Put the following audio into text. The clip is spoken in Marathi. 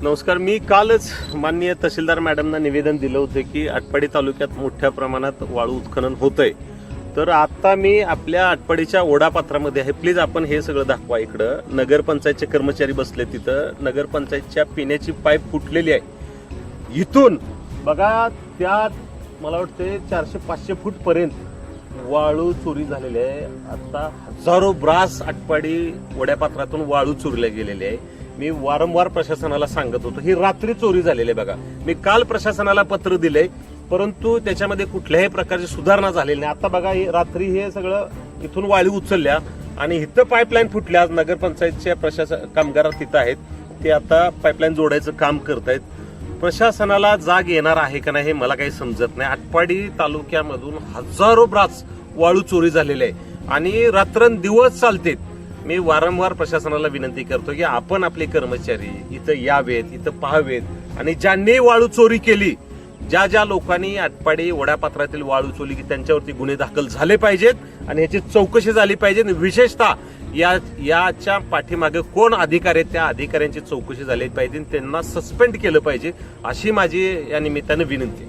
नमस्कार. मी कालच माननीय तहसीलदार मॅडमना निवेदन दिलं होतं की आटपाडी तालुक्यात मोठ्या प्रमाणात वाळू उत्खनन होतंय. तर आता मी आपल्या आटपाडीच्या ओढापात्रामध्ये आहे. प्लीज आपण हे सगळं दाखवा. इकडं नगरपंचायतचे कर्मचारी बसले. तिथं नगरपंचायतच्या पिण्याची पाईप फुटलेली आहे. इथून बघा त्या मला वाटते 400-500 फूट पर्यंत वाळू चोरी झालेली आहे. आता हजारो ब्रास आटपाडी ओढ्यापात्रातून वाळू चोरीला गेलेली आहे. मी वारंवार प्रशासनाला सांगत होतो ही रात्री चोरी झालेली आहे. बघा मी काल प्रशासनाला पत्र दिलंय परंतु त्याच्यामध्ये कुठल्याही प्रकारची सुधारणा झालेली नाही. आता बघा रात्री हे सगळं इथून वाळू उचलल्या आणि इथं पाईपलाईन फुटल्या. आज नगरपंचायतच्या प्रशासन कामगार तिथं आहेत. ते आता पाईपलाईन जोडायचं काम करतायत. प्रशासनाला जाग येणार आहे का नाही हे मला काही समजत नाही. आटपाडी तालुक्यामधून हजारो ब्रास वाळू चोरी झालेले आहे आणि रात्रंदिवस चालते. मी वारंवार प्रशासनाला विनंती करतो की आपण आपले कर्मचारी इथं यावेत, इथं पाहावेत आणि ज्यांनी वाळू चोरी केली, ज्या लोकांनी आटपाडी ओढ्यापात्रातील वाळू चोरी की त्यांच्यावरती गुन्हे दाखल झाले पाहिजेत आणि याची चौकशी झाली पाहिजे. विशेषतः याच्या पाठीमागे कोण अधिकारी आहेत त्या अधिकाऱ्यांची चौकशी झाली पाहिजे. त्यांना सस्पेंड केलं पाहिजे अशी माझी या निमित्तानं विनंती.